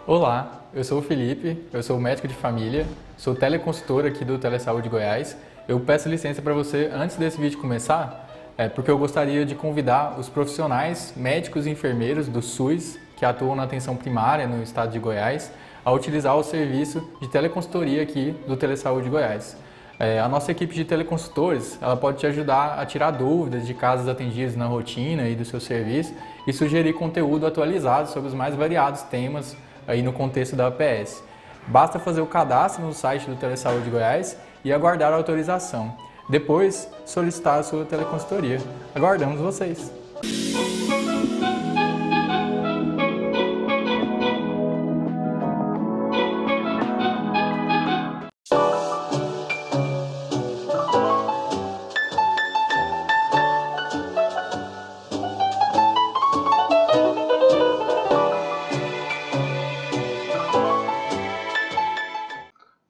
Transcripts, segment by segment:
Olá, eu sou o Felipe, eu sou médico de família, sou teleconsultor aqui do Telesaúde Goiás. Eu peço licença para você, antes desse vídeo começar, porque eu gostaria de convidar os profissionais médicos e enfermeiros do SUS que atuam na atenção primária no estado de Goiás a utilizar o serviço de teleconsultoria aqui do Telesaúde Goiás. A nossa equipe de teleconsultores, ela pode te ajudar a tirar dúvidas de casos atendidos na rotina e do seu serviço e sugerir conteúdo atualizado sobre os mais variados temas aí no contexto da APS. Basta fazer o cadastro no site do Telesaúde Goiás e aguardar a autorização. Depois, solicitar a sua teleconsultoria. Aguardamos vocês!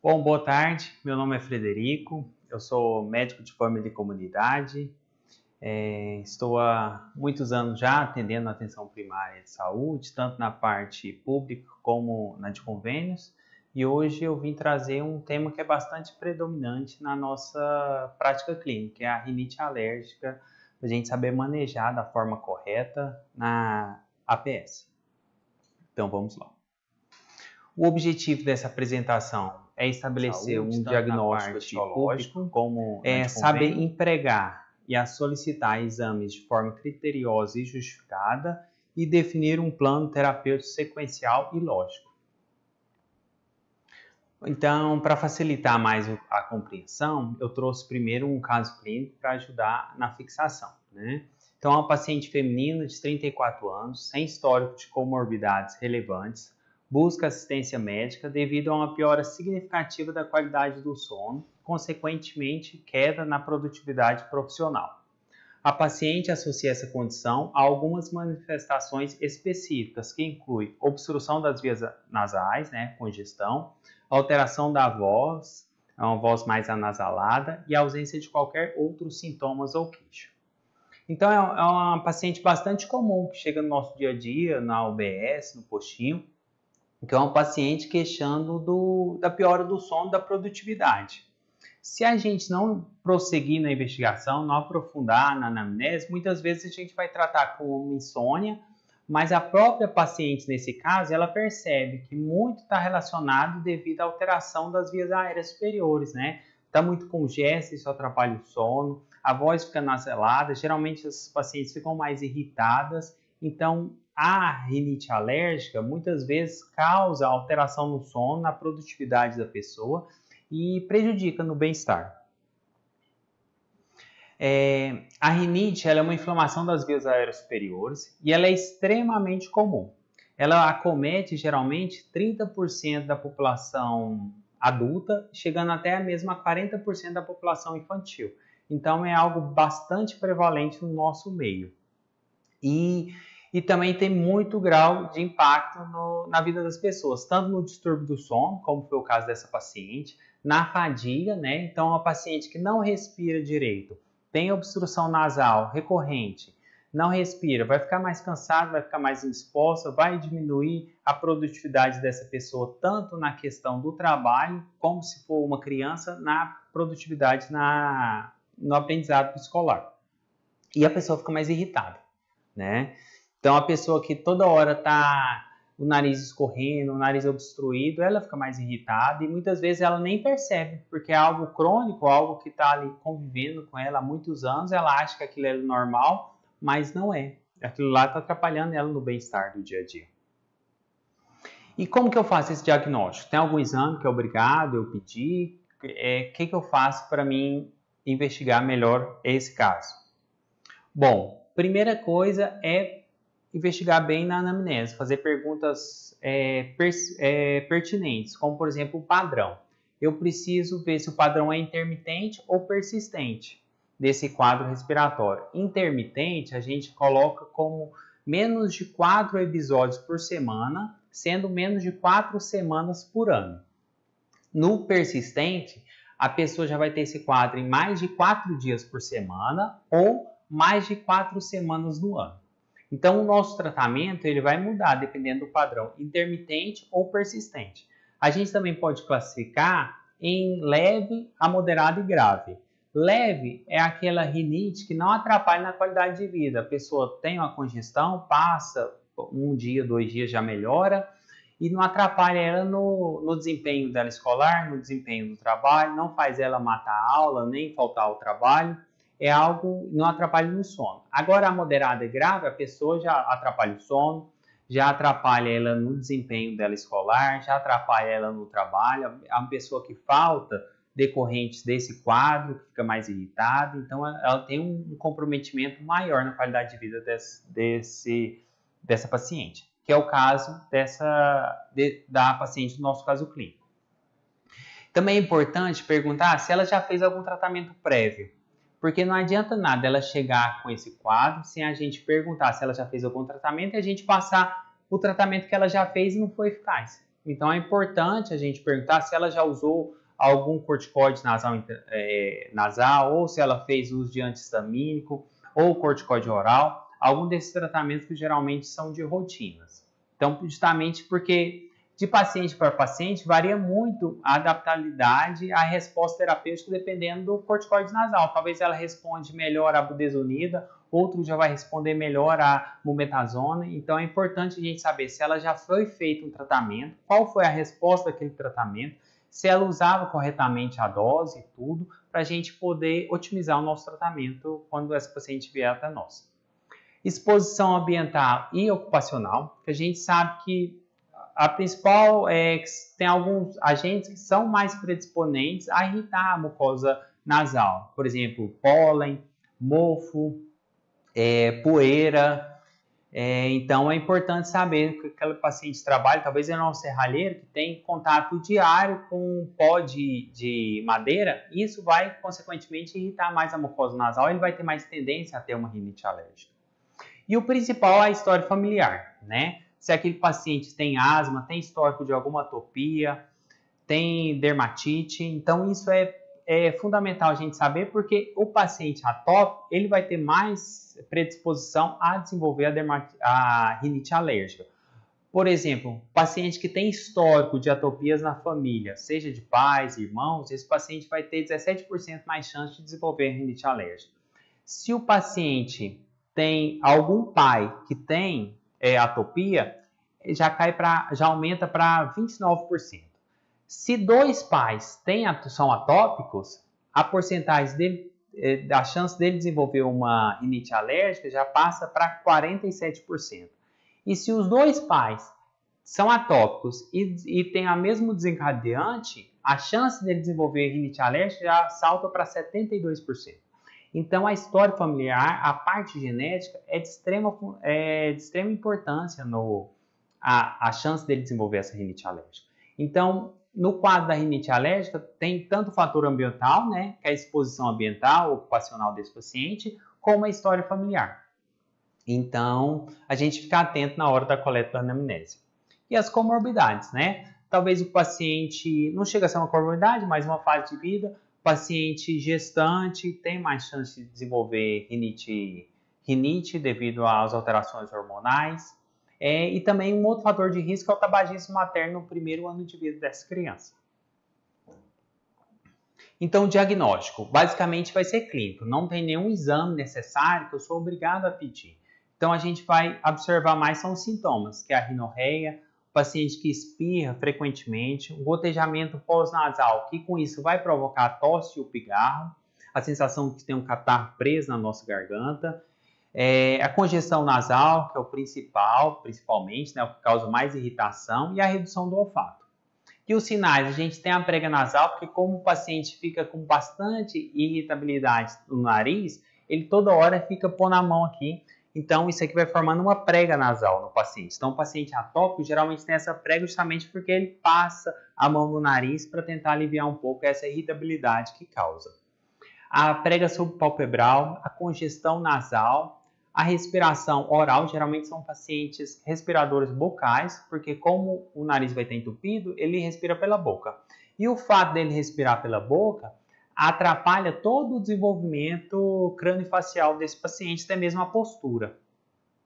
Bom, boa tarde, meu nome é Frederico, eu sou médico de família e comunidade, estou há muitos anos já atendendo a atenção primária de saúde, tanto na parte pública como na de convênios, e hoje eu vim trazer um tema que é bastante predominante na nossa prática clínica, que é a rinite alérgica, para a gente saber manejar da forma correta na APS. Então vamos lá. O objetivo dessa apresentação é estabelecer um diagnóstico etiológico, como saber empregar e solicitar exames de forma criteriosa e justificada e definir um plano terapêutico sequencial e lógico. Então, para facilitar mais a compreensão, eu trouxe primeiro um caso clínico para ajudar na fixação, né? Então, uma paciente feminina de 34 anos, sem histórico de comorbidades relevantes, busca assistência médica devido a uma piora significativa da qualidade do sono, consequentemente queda na produtividade profissional. A paciente associa essa condição a algumas manifestações específicas, que incluem obstrução das vias nasais, congestão, alteração da voz, uma voz mais anasalada e ausência de qualquer outros sintomas ou queixa. Então é uma paciente bastante comum que chega no nosso dia a dia, na UBS, no postinho, que é um paciente queixando da piora do sono, da produtividade. Se a gente não prosseguir na investigação, não aprofundar na anamnese, muitas vezes a gente vai tratar como insônia, mas a própria paciente, nesse caso, ela percebe que muito está relacionado devido à alteração das vias aéreas superiores, né? Está muito congesto, isso atrapalha o sono, a voz fica nasalada, geralmente as pacientes ficam mais irritadas, então a rinite alérgica muitas vezes causa alteração no sono, na produtividade da pessoa e prejudica no bem-estar. A rinite ela é uma inflamação das vias aéreas superiores e ela é extremamente comum. Ela acomete geralmente 30% da população adulta, chegando até mesmo a 40% da população infantil. Então é algo bastante prevalente no nosso meio. E também tem muito grau de impacto na vida das pessoas, tanto no distúrbio do sono, como foi o caso dessa paciente, na fadiga, né? Então, uma paciente que não respira direito, tem obstrução nasal recorrente, não respira, vai ficar mais cansada, vai ficar mais indisposta, vai diminuir a produtividade dessa pessoa, tanto na questão do trabalho, como se for uma criança, na produtividade no aprendizado escolar. E a pessoa fica mais irritada, né? Então, a pessoa que toda hora está o nariz escorrendo, o nariz obstruído, ela fica mais irritada e muitas vezes ela nem percebe, porque é algo crônico, algo que está ali convivendo com ela há muitos anos, ela acha que aquilo é normal, mas não é. Aquilo lá está atrapalhando ela no bem-estar do dia a dia. E como que eu faço esse diagnóstico? Tem algum exame que é obrigado eu pedir? O que eu faço para mim investigar melhor esse caso? Bom, primeira coisa é investigar bem na anamnese, fazer perguntas pertinentes, como por exemplo o padrão. Eu preciso ver se o padrão é intermitente ou persistente desse quadro respiratório. Intermitente a gente coloca como menos de 4 episódios por semana, sendo menos de 4 semanas por ano. No persistente, a pessoa já vai ter esse quadro em mais de 4 dias por semana ou mais de 4 semanas no ano. Então, o nosso tratamento ele vai mudar dependendo do padrão intermitente ou persistente. A gente também pode classificar em leve, a moderado e grave. Leve é aquela rinite que não atrapalha na qualidade de vida. A pessoa tem uma congestão, passa um dia, 2 dias, já melhora e não atrapalha ela no desempenho dela escolar, no desempenho do trabalho, não faz ela matar a aula, nem faltar ao trabalho. É algo, não atrapalha no sono. Agora, a moderada e grave, a pessoa já atrapalha o sono, já atrapalha ela no desempenho dela escolar, já atrapalha ela no trabalho. É uma pessoa que falta decorrentes desse quadro, que fica mais irritada, então ela tem um comprometimento maior na qualidade de vida dessa paciente, que é o caso da paciente do nosso caso clínico. Também é importante perguntar se ela já fez algum tratamento prévio, porque não adianta nada ela chegar com esse quadro sem a gente perguntar se ela já fez algum tratamento e a gente passar o tratamento que ela já fez e não foi eficaz. Então é importante a gente perguntar se ela já usou algum corticoide nasal ou se ela fez uso de anti-histamínico ou corticoide oral, algum desses tratamentos que geralmente são de rotinas. Então, justamente porque de paciente para paciente varia muito a adaptabilidade à resposta terapêutica dependendo do corticoide nasal. Talvez ela responda melhor à budesonida, outro já vai responder melhor à mometasona. Então é importante a gente saber se ela já foi feito um tratamento, qual foi a resposta daquele tratamento, se ela usava corretamente a dose e tudo, para a gente poder otimizar o nosso tratamento quando essa paciente vier até nós. Exposição ambiental e ocupacional, que a gente sabe que a principal é que tem alguns agentes que são mais predisponentes a irritar a mucosa nasal. Por exemplo, pólen, mofo, poeira. Então é importante saber que aquele paciente trabalha, talvez ele não é um serralheiro, que tem contato diário com pó de madeira, isso vai consequentemente irritar mais a mucosa nasal, ele vai ter mais tendência a ter uma rinite alérgica. E o principal é a história familiar, né? Se aquele paciente tem asma, tem histórico de alguma atopia, tem dermatite, então isso é fundamental a gente saber, porque o paciente atópico, ele vai ter mais predisposição a desenvolver a rinite alérgica. Por exemplo, paciente que tem histórico de atopias na família, seja de pais, irmãos, esse paciente vai ter 17% mais chance de desenvolver rinite alérgica. Se o paciente tem algum pai que tem atopia, já aumenta para 29%. Se 2 pais são atópicos, a porcentagem da chance dele desenvolver uma rinite alérgica já passa para 47%. E se os 2 pais são atópicos e têm a mesmo desencadeante, a chance dele desenvolver rinite alérgica já salta para 72%. Então, a história familiar, a parte genética, é de extrema importância a chance dele desenvolver essa rinite alérgica. Então, no quadro da rinite alérgica, tem tanto o fator ambiental, né, que é a exposição ambiental, ocupacional desse paciente, como a história familiar. Então, a gente fica atento na hora da coleta da anamnese. E as comorbidades, né? Talvez o paciente, não chega a ser uma comorbidade, mas uma fase de vida, paciente gestante tem mais chance de desenvolver rinite devido às alterações hormonais. E também um outro fator de risco é o tabagismo materno no primeiro ano de vida dessa criança. Então, o diagnóstico basicamente vai ser clínico. Não tem nenhum exame necessário que eu sou obrigado a pedir. Então, a gente vai observar mais são os sintomas, que é a rinorreia, o paciente que espirra frequentemente, o gotejamento pós-nasal, que com isso vai provocar a tosse e o pigarro, a sensação de que tem um catarro preso na nossa garganta, a congestão nasal, que é o principalmente, né, o que causa mais irritação, e a redução do olfato. E os sinais, a gente tem a prega nasal, porque como o paciente fica com bastante irritabilidade no nariz, ele toda hora fica pondo a mão aqui, então isso aqui vai formando uma prega nasal no paciente. Então o paciente atópico geralmente tem essa prega justamente porque ele passa a mão no nariz para tentar aliviar um pouco essa irritabilidade que causa. A prega subpalpebral, a congestão nasal, a respiração oral, geralmente são pacientes respiradores bucais, porque como o nariz vai estar entupido, ele respira pela boca. E o fato dele respirar pela boca atrapalha todo o desenvolvimento crâniofacial desse paciente, até mesmo a postura.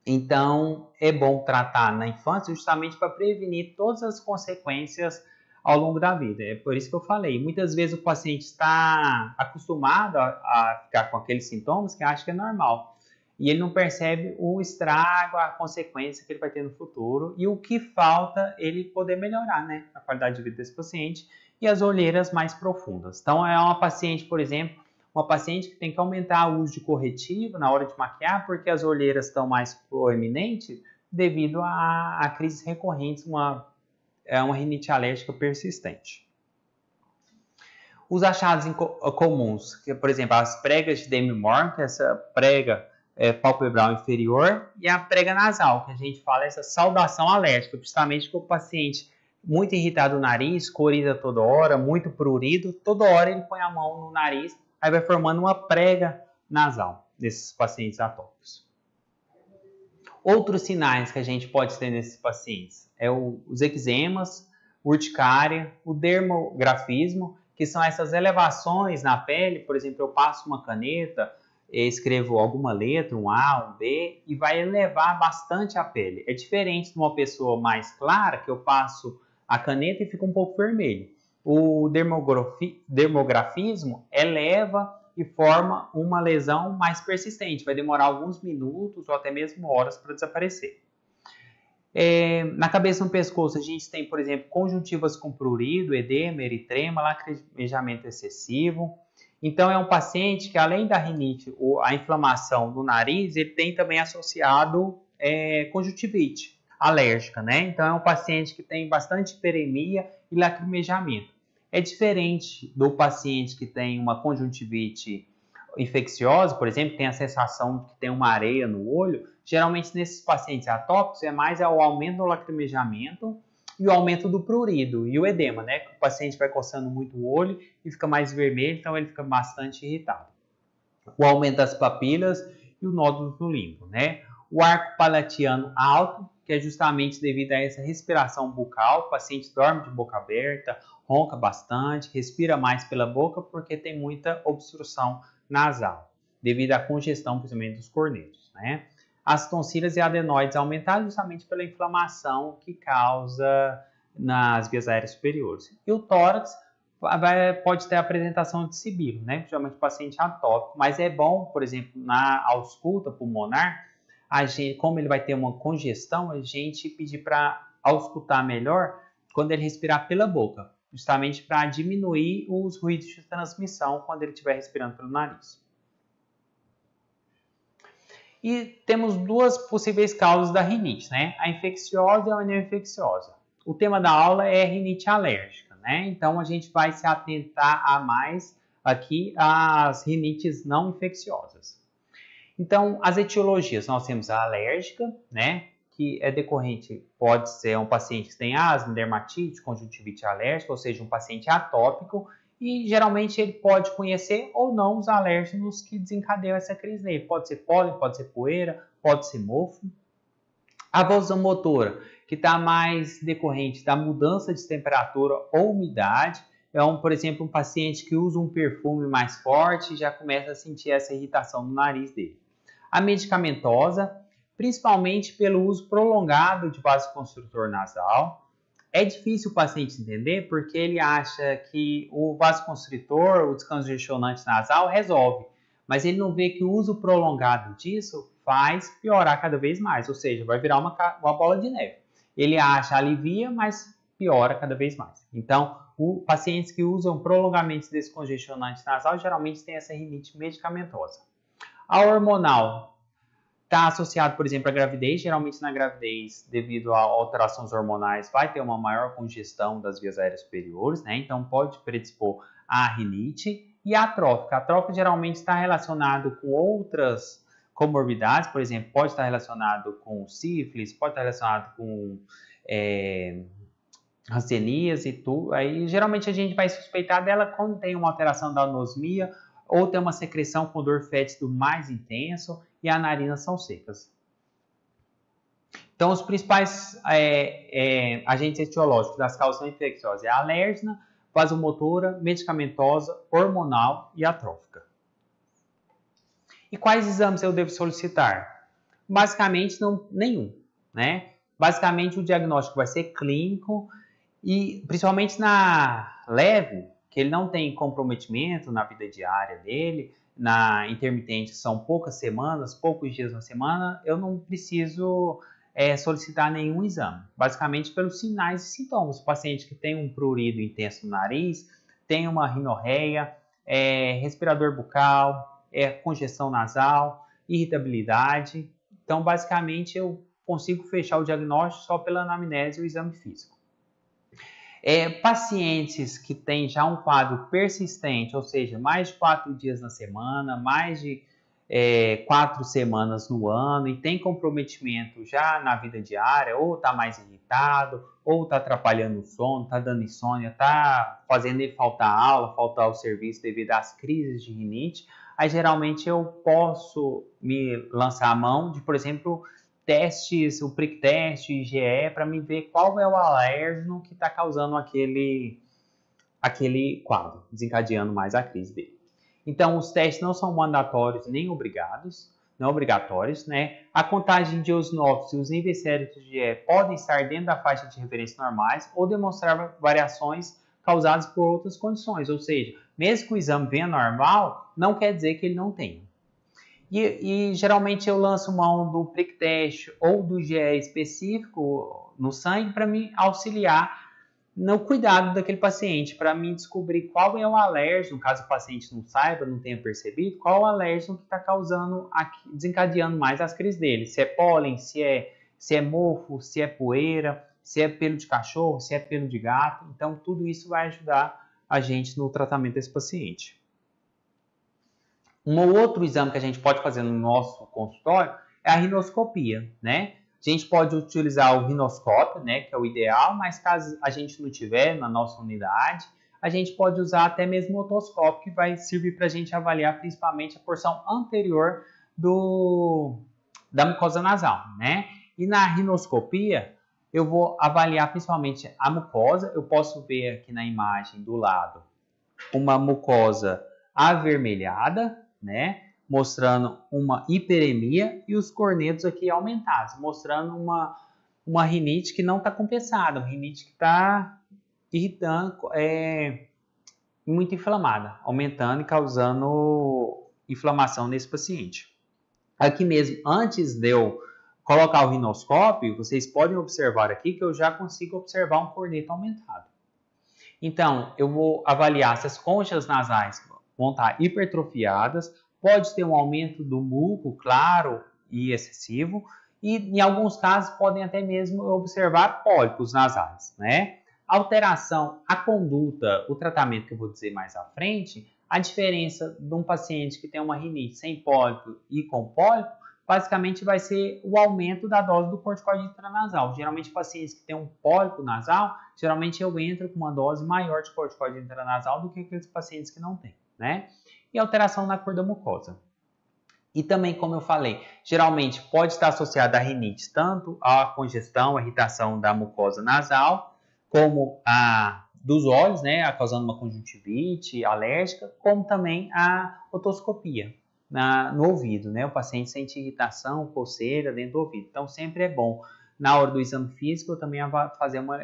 Então, é bom tratar na infância justamente para prevenir todas as consequências ao longo da vida. É por isso que eu falei. Muitas vezes o paciente está acostumado a ficar com aqueles sintomas que acha que é normal. E ele não percebe o estrago, a consequência que ele vai ter no futuro e o que falta ele poder melhorar, né, a qualidade de vida desse paciente e as olheiras mais profundas. Então, é uma paciente, por exemplo, uma paciente que tem que aumentar o uso de corretivo na hora de maquiar porque as olheiras estão mais proeminentes devido a crises recorrentes, uma rinite alérgica persistente. Os achados comuns, que, por exemplo, as pregas de Demi Moore, que é essa prega palpebral inferior, e a prega nasal, que a gente fala essa saudação alérgica, justamente com o paciente muito irritado no nariz, coriza toda hora, muito prurido, toda hora ele põe a mão no nariz, aí vai formando uma prega nasal desses pacientes atópicos. Outros sinais que a gente pode ter nesses pacientes é os eczemas, urticária, o dermografismo, que são essas elevações na pele. Por exemplo, eu passo uma caneta, escrevo alguma letra, um A, um B, e vai elevar bastante a pele. É diferente de uma pessoa mais clara, que eu passo a caneta e fica um pouco vermelho. O dermografismo eleva e forma uma lesão mais persistente. Vai demorar alguns minutos ou até mesmo horas para desaparecer. Na cabeça e no pescoço, a gente tem, por exemplo, conjuntivas com prurido, edema, eritrema, lacrimejamento excessivo. Então, é um paciente que, além da rinite ou a inflamação no nariz, ele tem também associado conjuntivite alérgica, né? Então, é um paciente que tem bastante hiperemia e lacrimejamento. É diferente do paciente que tem uma conjuntivite infecciosa, por exemplo, tem a sensação de que tem uma areia no olho. Geralmente, nesses pacientes atópicos, é mais o aumento do lacrimejamento e o aumento do prurido e o edema, né? O paciente vai coçando muito o olho e fica mais vermelho, então ele fica bastante irritado. O aumento das papilas e o nódulo no limbo, né? O arco palatiano alto, que é justamente devido a essa respiração bucal. O paciente dorme de boca aberta, ronca bastante, respira mais pela boca porque tem muita obstrução nasal, devido à congestão, principalmente dos cornetos, né? As tonsilas e adenoides aumentaram justamente pela inflamação que causa nas vias aéreas superiores. E o tórax pode ter a apresentação de sibilo, né? Geralmente paciente atópico, mas é bom, por exemplo, na ausculta pulmonar, como ele vai ter uma congestão, a gente pedir para auscultar melhor quando ele respirar pela boca, justamente para diminuir os ruídos de transmissão quando ele estiver respirando pelo nariz. E temos duas possíveis causas da rinite, né? A infecciosa e a não infecciosa. O tema da aula é rinite alérgica, né? Então a gente vai se atentar a mais aqui às rinites não infecciosas. Então, as etiologias, nós temos a alérgica, né? Que é decorrente, pode ser um paciente que tem asma, dermatite, conjuntivite alérgica, ou seja, um paciente atópico, e geralmente ele pode conhecer ou não os alérgenos que desencadeiam essa crise nele. Pode ser pólen, pode ser poeira, pode ser mofo. A vasomotora, que está mais decorrente da mudança de temperatura ou umidade, por exemplo, um paciente que usa um perfume mais forte e já começa a sentir essa irritação no nariz dele. A medicamentosa, principalmente pelo uso prolongado de vasoconstritor nasal. É difícil o paciente entender porque ele acha que o vasoconstritor, o descongestionante nasal, resolve. Mas ele não vê que o uso prolongado disso faz piorar cada vez mais, ou seja, vai virar uma bola de neve. Ele acha alivia, mas piora cada vez mais. Então, pacientes que usam prolongamentos desse congestionante nasal geralmente têm essa rinite medicamentosa. A hormonal está associado, por exemplo, à gravidez. Geralmente na gravidez, devido a alterações hormonais, vai ter uma maior congestão das vias aéreas superiores, né? Então pode predispor à rinite. E a atrófica. A atrófica geralmente está relacionado com outras comorbidades, por exemplo, pode estar relacionado com sífilis, pode estar relacionado com hanseníase e tudo. Aí geralmente a gente vai suspeitar dela quando tem uma alteração da anosmia ou tem uma secreção com odor fétido mais intenso e as narinas são secas. Então, os principais agentes etiológicos das causas infecciosas é a alérgena, vasomotora, medicamentosa, hormonal e atrófica. E quais exames eu devo solicitar? Basicamente, nenhum, né? Basicamente, o diagnóstico vai ser clínico e, principalmente na leve, que ele não tem comprometimento na vida diária dele, na intermitente são poucas semanas, poucos dias na semana, eu não preciso solicitar nenhum exame. Basicamente, pelos sinais e sintomas. O paciente que tem um prurido intenso no nariz, tem uma rinorreia, respirador bucal, congestão nasal, irritabilidade. Então, basicamente, eu consigo fechar o diagnóstico só pela anamnese e o exame físico. Pacientes que têm já um quadro persistente, ou seja, mais de 4 dias na semana, mais de 4 semanas no ano e tem comprometimento já na vida diária, ou está mais irritado, ou está atrapalhando o sono, está dando insônia, está fazendo ele faltar aula, faltar o serviço devido às crises de rinite, aí geralmente eu posso me lançar a mão de, por exemplo, testes, o prick test, o IgE, para me ver qual é o alérgeno que está causando aquele quadro, desencadeando mais a crise dele. Então, os testes não são mandatórios nem obrigatórios, né? A contagem de eosinófilos e os níveis séricos de IgE podem estar dentro da faixa de referência normais ou demonstrar variações causadas por outras condições, ou seja, mesmo que o exame venha normal, não quer dizer que ele não tenha. E geralmente eu lanço mão do prick test ou do IgE específico no sangue para me auxiliar no cuidado daquele paciente, para me descobrir qual é o alérgeno, caso o paciente não saiba, não tenha percebido, qual é o alérgeno que está causando, desencadeando mais as crises dele. Se é pólen, se é mofo, se é poeira, se é pelo de cachorro, se é pelo de gato. Então, tudo isso vai ajudar a gente no tratamento desse paciente. Um outro exame que a gente pode fazer no nosso consultório é a rinoscopia, né? A gente pode utilizar o rinoscópio, né, que é o ideal, mas caso a gente não tiver na nossa unidade, a gente pode usar até mesmo o otoscópio, que vai servir para a gente avaliar principalmente a porção anterior da mucosa nasal, né? E na rinoscopia, eu vou avaliar principalmente a mucosa. Eu posso ver aqui na imagem do lado uma mucosa avermelhada, né, mostrando uma hiperemia e os cornetos aqui aumentados, mostrando uma rinite que não está compensada, uma rinite que está irritando, muito inflamada, aumentando e causando inflamação nesse paciente. Aqui mesmo, antes de eu colocar o rinoscópio, vocês podem observar aqui que eu já consigo observar um corneto aumentado. Então, eu vou avaliar se as conchas nasais vão estar hipertrofiadas, pode ter um aumento do muco claro e excessivo, e em alguns casos podem até mesmo observar pólipos nasais, né? Alteração, a conduta, o tratamento que eu vou dizer mais à frente, a diferença de um paciente que tem uma rinite sem pólipo e com pólipo, basicamente vai ser o aumento da dose do corticoide intranasal. Geralmente, pacientes que têm um pólipo nasal, geralmente eu entro com uma dose maior de corticoide intranasal do que aqueles pacientes que não têm, né? E alteração na cor da mucosa. E também, como eu falei, geralmente pode estar associada a rinite, tanto a congestão, a irritação da mucosa nasal, como a dos olhos, né, causando uma conjuntivite alérgica, como também a otoscopia no ouvido, né? O paciente sente irritação, coceira dentro do ouvido. Então, sempre é bom, na hora do exame físico, eu também fazer uma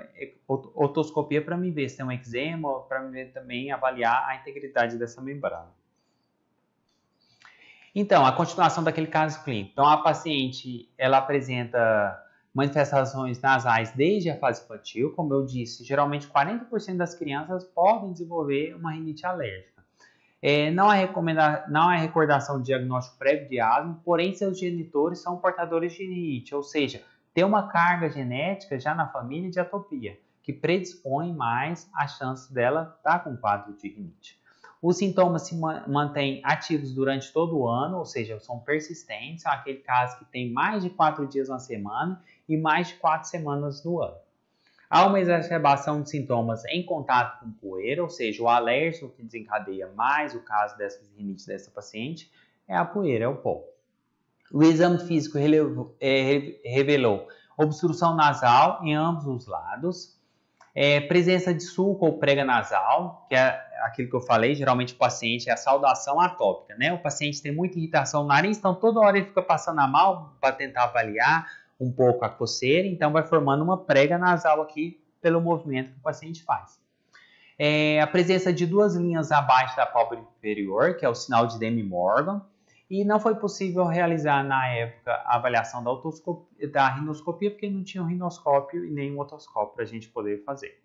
otoscopia para me ver se tem um eczema, para me ver também avaliar a integridade dessa membrana. Então, a continuação daquele caso clínico. Então, a paciente, ela apresenta manifestações nasais desde a fase infantil. Como eu disse, geralmente 40% das crianças podem desenvolver uma rinite alérgica. Não há recordação de diagnóstico prévio de asma, porém seus genitores são portadores de rinite, ou seja, tem uma carga genética já na família de atopia, que predispõe mais a chance dela estar com quadro de rinite. Os sintomas se mantêm ativos durante todo o ano, ou seja, são persistentes, são aquele caso que tem mais de 4 dias na semana e mais de 4 semanas no ano. Há uma exacerbação de sintomas em contato com poeira, ou seja, o alérgeno que desencadeia mais o caso dessas rinites dessa paciente é a poeira, é o pó. O exame físico revelou obstrução nasal em ambos os lados, Presença de suco ou prega nasal, que é aquilo que eu falei, geralmente o paciente é a saudação atópica, né? O paciente tem muita irritação no nariz, então toda hora ele fica passando a mão para tentar avaliar um pouco a coceira, então vai formando uma prega nasal aqui pelo movimento que o paciente faz. A presença de 2 linhas abaixo da pálpebra inferior, que é o sinal de Demi Morgan, e não foi possível realizar na época a avaliação da rinoscopia, porque não tinha um rinoscópio e nem um otoscópio para a gente poder fazer.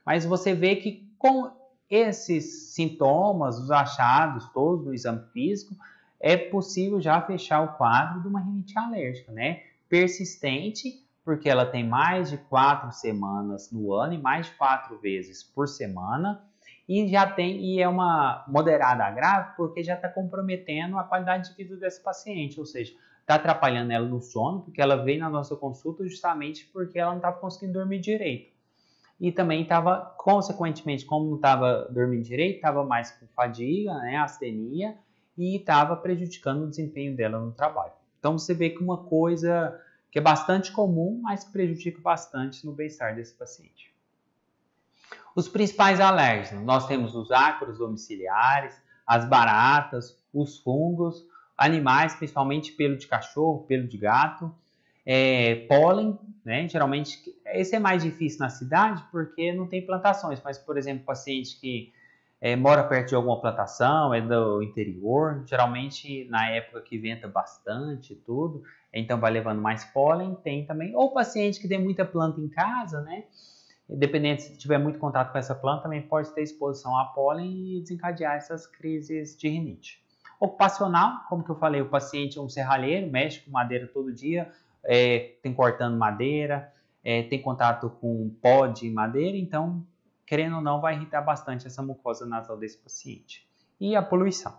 Mas você vê que com esses sintomas, os achados todos no exame físico, é possível já fechar o quadro de uma rinite alérgica, né? Persistente, porque ela tem mais de 4 semanas no ano e mais de 4 vezes por semana, e é uma moderada a grave porque já está comprometendo a qualidade de vida desse paciente, ou seja, está atrapalhando ela no sono, porque ela veio na nossa consulta justamente porque ela não estava conseguindo dormir direito. E também estava, consequentemente, como não estava dormindo direito, estava mais com fadiga, né, astenia, e estava prejudicando o desempenho dela no trabalho. Então você vê que uma coisa que é bastante comum, mas que prejudica bastante no bem-estar desse paciente. Os principais alérgenos, nós temos os ácaros domiciliares, as baratas, os fungos, animais, principalmente pelo de cachorro, pelo de gato, pólen, né? Geralmente, esse é mais difícil na cidade porque não tem plantações, mas, por exemplo, paciente que mora perto de alguma plantação, é do interior, geralmente na época que venta bastante e tudo, então vai levando mais pólen, tem também, ou paciente que tem muita planta em casa, né? Dependendo se tiver muito contato com essa planta, também pode ter exposição a pólen e desencadear essas crises de rinite. Ocupacional, como que eu falei, o paciente é um serralheiro, mexe com madeira todo dia, tem cortando madeira, tem contato com pó de madeira, então, querendo ou não, vai irritar bastante essa mucosa nasal desse paciente. E a poluição.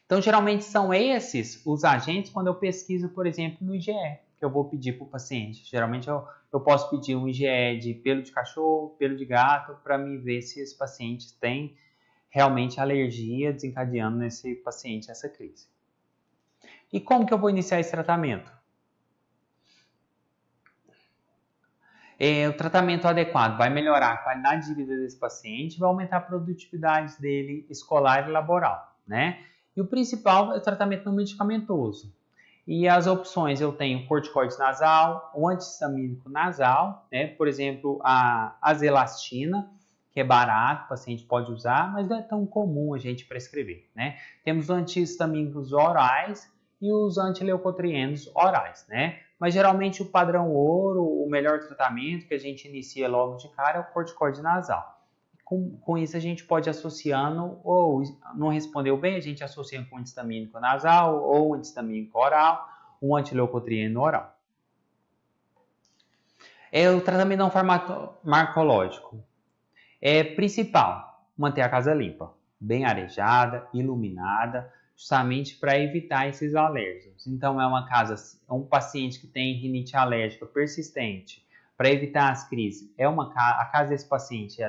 Então, geralmente são esses os agentes quando eu pesquiso, por exemplo, no IgE, que eu vou pedir para o paciente. Geralmente eu posso pedir um IgE de pelo de cachorro, pelo de gato, para me ver se esse paciente tem realmente alergia desencadeando nesse paciente essa crise. E como que eu vou iniciar esse tratamento? O tratamento adequado vai melhorar a qualidade de vida desse paciente, vai aumentar a produtividade dele escolar e laboral, né? E o principal é o tratamento não medicamentoso. E as opções eu tenho corticoide nasal, o antihistamínico nasal, né? Por exemplo, a azelastina, que é barato, o paciente pode usar, mas não é tão comum a gente prescrever, né? Temos os antihistamínicos orais e os antileucotrienos orais, né? Mas geralmente o padrão ouro, o melhor tratamento que a gente inicia logo de cara é o corticoide nasal. Com isso a gente pode associando, ou não respondeu bem, a gente associa com antihistamínico nasal ou antihistamínico oral, um antileucotrieno oral. O tratamento não farmacológico. Principal, manter a casa limpa, bem arejada, iluminada, justamente para evitar esses alérgenos. Então um paciente que tem rinite alérgica persistente, para evitar as crises, a casa desse paciente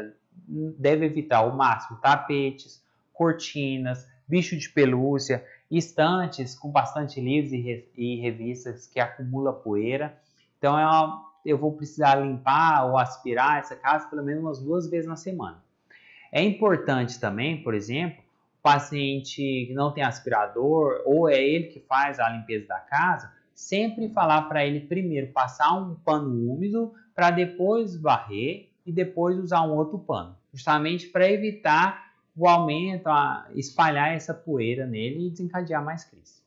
deve evitar ao máximo tapetes, cortinas, bicho de pelúcia, estantes com bastante livros e revistas que acumula poeira. Então eu vou precisar limpar ou aspirar essa casa pelo menos umas 2 vezes na semana. É importante também, por exemplo, o paciente que não tem aspirador ou é ele que faz a limpeza da casa, sempre falar para ele primeiro passar um pano úmido para depois varrer e depois usar um outro pano, justamente para evitar o aumento, espalhar essa poeira nele e desencadear mais crise.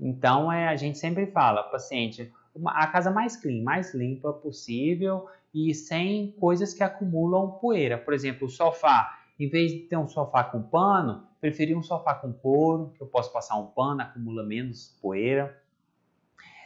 Então, a gente sempre fala, paciente, a casa mais clean, mais limpa possível e sem coisas que acumulam poeira. Por exemplo, o sofá, em vez de ter um sofá com pano, preferir um sofá com couro, que eu posso passar um pano, acumula menos poeira.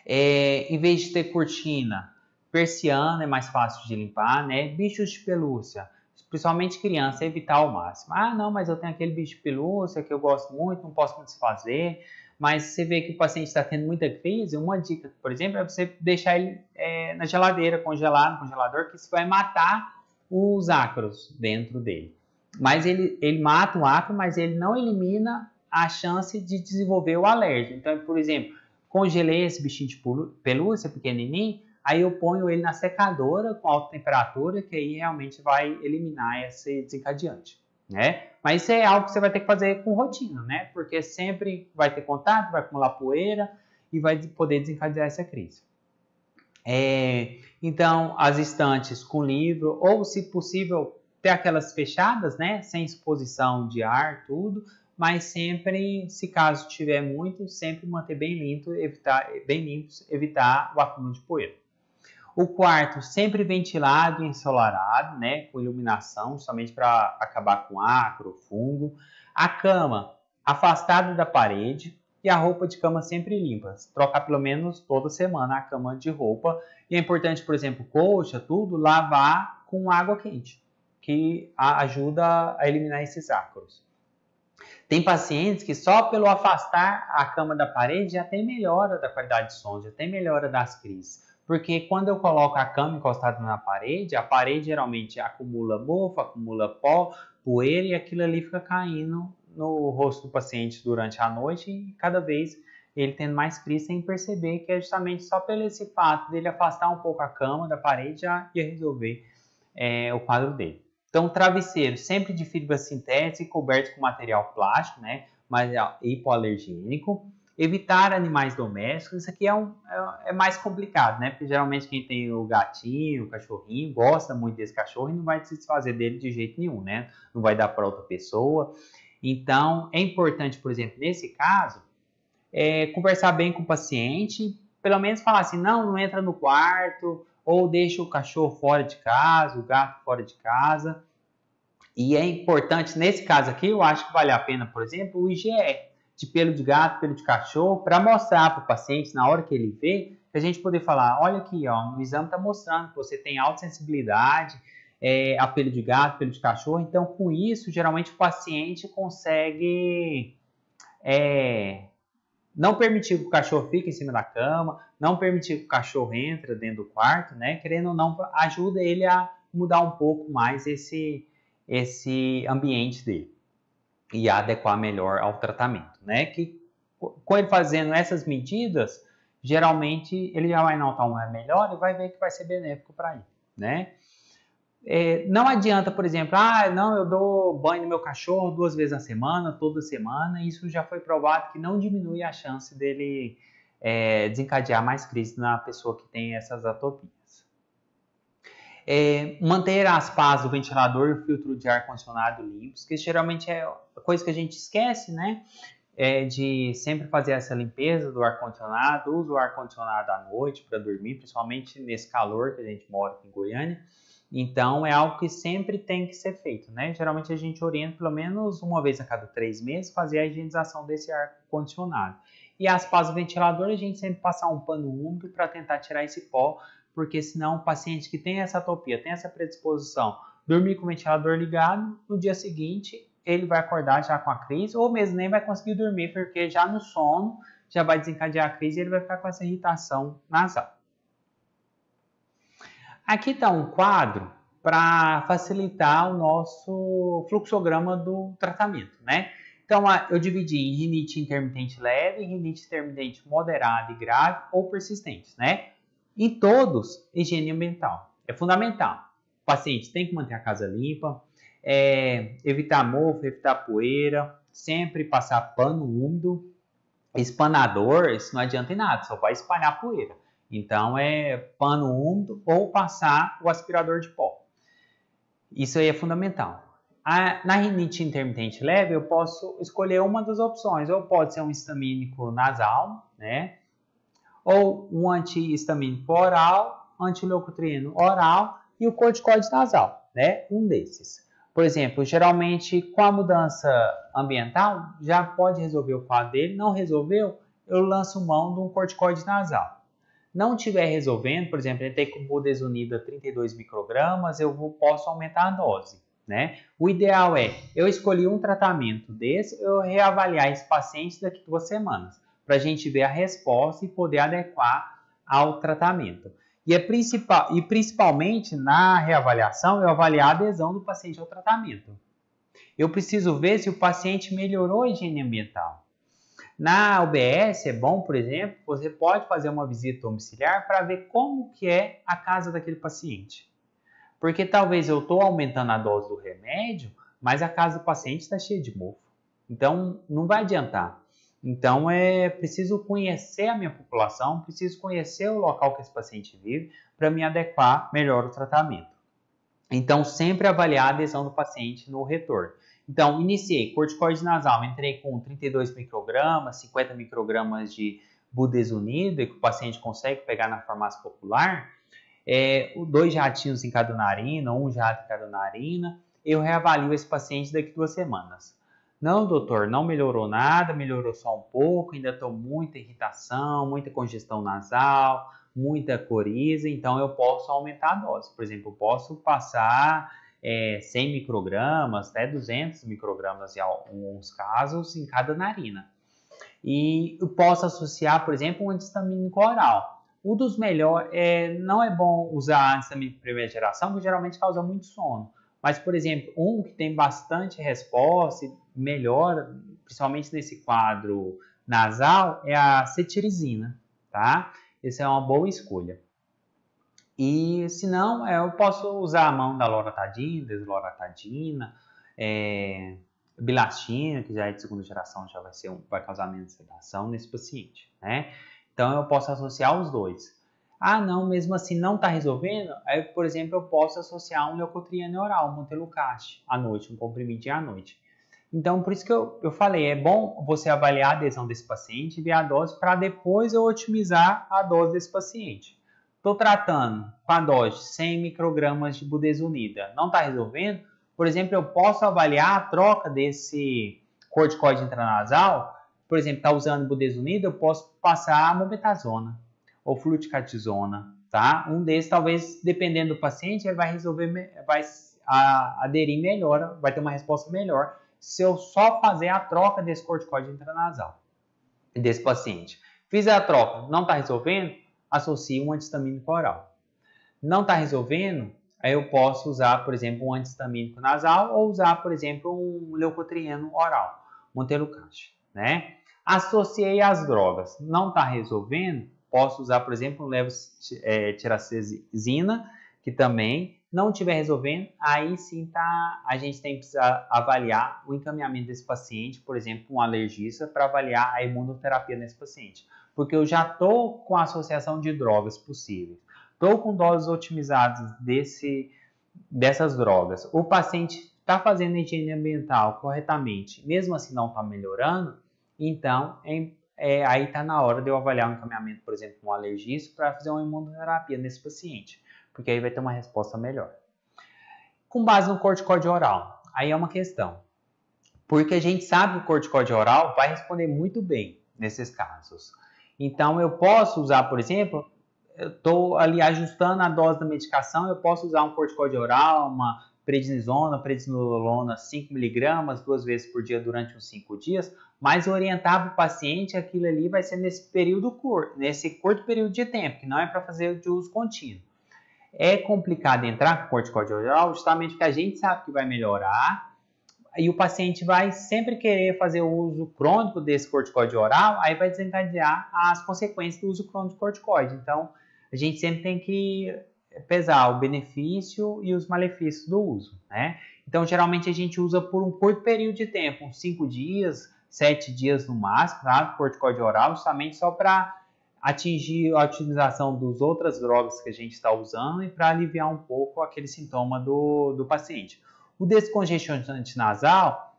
Em vez de ter cortina, persiana é mais fácil de limpar, né? Bichos de pelúcia, principalmente criança, evitar ao máximo. Ah, não, mas eu tenho aquele bicho de pelúcia que eu gosto muito, não posso me desfazer. Mas você vê que o paciente está tendo muita crise, uma dica, por exemplo, é você deixar ele na geladeira, congelado, no congelador, que isso vai matar os ácaros dentro dele. Mas ele mata o ácaro, mas ele não elimina a chance de desenvolver o alérgico. Então, por exemplo, congelei esse bichinho de pelúcia pequenininho, aí eu ponho ele na secadora com alta temperatura, que aí realmente vai eliminar esse desencadeante, né? Mas isso é algo que você vai ter que fazer com rotina, né? Porque sempre vai ter contato, vai acumular poeira e vai poder desencadear essa crise. Então, as estantes com livro, ou se possível, ter aquelas fechadas, né? Sem exposição de ar, tudo, mas sempre, se caso tiver muito, sempre manter bem limpo, evitar o acúmulo de poeira. O quarto sempre ventilado e ensolarado, né? Com iluminação, somente para acabar com ácaro, fungo. A cama afastada da parede. E a roupa de cama sempre limpa. Trocar pelo menos toda semana a cama de roupa. E é importante, por exemplo, coxa, tudo, lavar com água quente, que ajuda a eliminar esses ácaros. Tem pacientes que só pelo afastar a cama da parede já tem melhora da qualidade de sono, já tem melhora das crises. Porque quando eu coloco a cama encostada na parede, a parede geralmente acumula mofo, acumula pó, poeira e aquilo ali fica caindo no rosto do paciente durante a noite e cada vez ele tendo mais crise sem perceber que é justamente só pelo esse fato dele afastar um pouco a cama da parede já ia resolver o quadro dele. Então, travesseiro sempre de fibra sintética e coberto com material plástico, né, material hipoalergênico. Evitar animais domésticos, isso aqui é mais complicado, né? Porque geralmente quem tem o gatinho, o cachorrinho, gosta muito desse cachorro e não vai se desfazer dele de jeito nenhum, né? Não vai dar para outra pessoa. Então, é importante, por exemplo, nesse caso, conversar bem com o paciente, pelo menos falar assim, não entra no quarto, ou deixa o cachorro fora de casa, o gato fora de casa. E é importante, nesse caso aqui, eu acho que vale a pena, por exemplo, o IgE, de pelo de gato, pelo de cachorro, para mostrar para o paciente, na hora que ele vê, que a gente poder falar, olha aqui, ó, no exame está mostrando que você tem alta sensibilidade a pelo de gato, pelo de cachorro, então com isso, geralmente o paciente consegue não permitir que o cachorro fique em cima da cama, não permitir que o cachorro entre dentro do quarto, né, querendo ou não, ajuda ele a mudar um pouco mais esse ambiente dele e adequar melhor ao tratamento, né? Que com ele fazendo essas medidas, geralmente ele já vai notar uma melhora e vai ver que vai ser benéfico para ele, né? Não adianta, por exemplo, não, eu dou banho no meu cachorro 2 vezes na semana, toda semana, isso já foi provado que não diminui a chance dele desencadear mais crise na pessoa que tem essas atopias. Manter as pás do ventilador e o filtro de ar-condicionado limpos, que geralmente é coisa que a gente esquece, né? De sempre fazer essa limpeza do ar-condicionado, usa o ar-condicionado à noite para dormir, principalmente nesse calor que a gente mora aqui em Goiânia. Então, é algo que sempre tem que ser feito, né? Geralmente a gente orienta pelo menos uma vez a cada 3 meses fazer a higienização desse ar-condicionado. E as pás do ventilador, a gente sempre passar um pano úmido para tentar tirar esse pó, porque senão o paciente que tem essa atopia, tem essa predisposição, dormir com o ventilador ligado, no dia seguinte ele vai acordar já com a crise, ou mesmo nem vai conseguir dormir, porque já no sono já vai desencadear a crise e ele vai ficar com essa irritação nasal. Aqui está um quadro para facilitar o nosso fluxograma do tratamento, né? Então, eu dividi em rinite intermitente leve, rinite intermitente moderada e grave ou persistente, né? Em todos, higiene ambiental é fundamental. O paciente tem que manter a casa limpa, evitar mofo, evitar poeira, sempre passar pano úmido, espanador, isso não adianta em nada, só vai espalhar poeira. Então, pano úmido ou passar o aspirador de pó. Isso aí é fundamental. Na rinite intermitente leve, eu posso escolher uma das opções. Ou pode ser um histamínico nasal, né? Ou um antihistamínico oral, antileucotrieno oral e o corticoide nasal, né? Um desses. Por exemplo, geralmente com a mudança ambiental, já pode resolver o quadro dele. Não resolveu, eu lanço mão de um corticoide nasal. Não estiver resolvendo, por exemplo, ele tem com budesonida 32 microgramas, eu posso aumentar a dose, né? O ideal eu escolhi um tratamento desse, eu reavaliar esse paciente daqui a 2 semanas, para a gente ver a resposta e poder adequar ao tratamento. E principalmente na reavaliação, eu avaliar a adesão do paciente ao tratamento. Eu preciso ver se o paciente melhorou a higiene ambiental. Na UBS é bom, por exemplo, você pode fazer uma visita domiciliar para ver como que é a casa daquele paciente. Porque talvez eu estou aumentando a dose do remédio, mas a casa do paciente está cheia de mofo. Então, não vai adiantar. Então, é preciso conhecer a minha população, preciso conhecer o local que esse paciente vive para me adequar melhor ao tratamento. Então, sempre avaliar a adesão do paciente no retorno. Então, iniciei corticoide nasal, entrei com 32 microgramas, 50 microgramas de budesonida, que o paciente consegue pegar na farmácia popular, 2 jatinhos em cada narina, 1 jato em cada narina. Eu reavalio esse paciente daqui a 2 semanas. Não, doutor, não melhorou nada, melhorou só um pouco, ainda estou muita irritação, muita congestão nasal, muita coriza, então eu posso aumentar a dose. Por exemplo, eu posso passar 100 microgramas, até 200 microgramas em alguns casos, em cada narina. E eu posso associar, por exemplo, um antihistamínico oral. Um dos melhores, não é bom usar antihistamínico de primeira geração, porque geralmente causa muito sono. Mas, por exemplo, um que tem bastante resposta e melhora, principalmente nesse quadro nasal, é a cetirizina, tá? Essa é uma boa escolha. E, se não, eu posso usar a mão da loratadina, desloratadina, bilastina, que já é de segunda geração, já vai causar menos sedação nesse paciente, né? Então, eu posso associar os dois. Ah, não, mesmo assim não está resolvendo? Aí, por exemplo, eu posso associar um leucotriene oral, um montelukast, à noite, um comprimidinho à noite. Então, por isso que eu falei, é bom você avaliar a adesão desse paciente e ver a dose para depois eu otimizar a dose desse paciente. Estou tratando com a dose de 100 microgramas de budesonida, não está resolvendo? Por exemplo, eu posso avaliar a troca desse corticoide intranasal. Por exemplo, está usando budesonida, eu posso passar mometasona ou fluticasona, tá? Um desses, talvez, dependendo do paciente, ele vai resolver, vai aderir melhor, vai ter uma resposta melhor se eu só fazer a troca desse corticoide intranasal desse paciente. Fiz a troca, não está resolvendo? Associe um antihistamínico oral. Não está resolvendo? Aí eu posso usar, por exemplo, um antihistamínico nasal ou usar, por exemplo, um leucotrieno oral, montelukast, né? Associei as drogas. Não está resolvendo? Posso usar, por exemplo, um levotiracezina, que também não estiver resolvendo, aí sim a gente tem que precisar avaliar o encaminhamento desse paciente, por exemplo, um alergista, para avaliar a imunoterapia nesse paciente. Porque eu já estou com a associação de drogas possíveis, estou com doses otimizadas dessas drogas, o paciente está fazendo a higiene ambiental corretamente, mesmo assim não está melhorando, então aí está na hora de eu avaliar um encaminhamento, por exemplo, um alergista, para fazer uma imunoterapia nesse paciente, porque aí vai ter uma resposta melhor. Com base no corticoide oral, aí é uma questão, porque a gente sabe que o corticoide oral vai responder muito bem nesses casos. Então, eu posso usar, por exemplo, eu estou ali ajustando a dose da medicação, eu posso usar um corticoide oral, uma prednisolona 5mg, 2 vezes por dia durante uns 5 dias, mas orientar para o paciente aquilo ali vai ser nesse período curto, nesse curto período de tempo, que não é para fazer de uso contínuo. É complicado entrar com corticoide oral justamente porque a gente sabe que vai melhorar e o paciente vai sempre querer fazer o uso crônico desse corticoide oral, aí vai desencadear as consequências do uso crônico de corticoide. Então, a gente sempre tem que pesar o benefício e os malefícios do uso, né? Então, geralmente a gente usa por um curto período de tempo, uns 5 dias, 7 dias no máximo, tá? Corticoide oral, justamente só para atingir a utilização das outras drogas que a gente está usando e para aliviar um pouco aquele sintoma do paciente. O descongestionante nasal,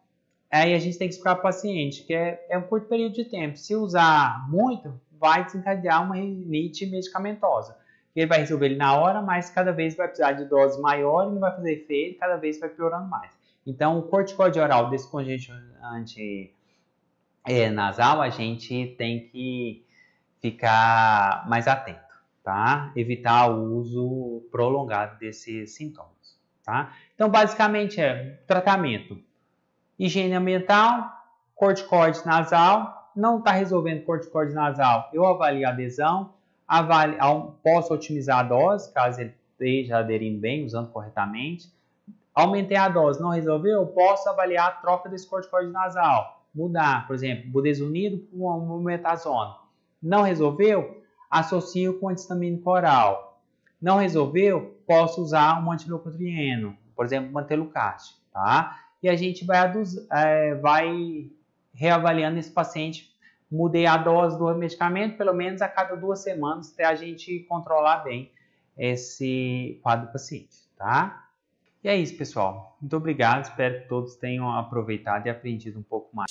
aí a gente tem que explicar para o paciente que é um curto período de tempo. Se usar muito, vai desencadear uma rinite medicamentosa. Ele vai resolver ele na hora, mas cada vez vai precisar de doses maiores, não vai fazer efeito, cada vez vai piorando mais. Então, o corticoide oral descongestionante nasal, a gente tem que ficar mais atento, tá? Evitar o uso prolongado desses sintomas, tá? Então, basicamente tratamento, higiene ambiental, corticoide nasal, não está resolvendo corticoide nasal, eu avalio a adesão, posso otimizar a dose, caso ele esteja aderindo bem, usando corretamente. Aumentei a dose, não resolveu, eu posso avaliar a troca desse corticoide nasal. mudar. Por exemplo, budesonide com mometasona. Não resolveu? Associo com antistamínico oral. Não resolveu? Posso usar um antileucotrieno, por exemplo, mantelucate, tá? E a gente vai reavaliando esse paciente. Mudei a dose do medicamento pelo menos a cada 2 semanas até a gente controlar bem esse quadro do paciente, tá? E é isso, pessoal. Muito obrigado. Espero que todos tenham aproveitado e aprendido um pouco mais.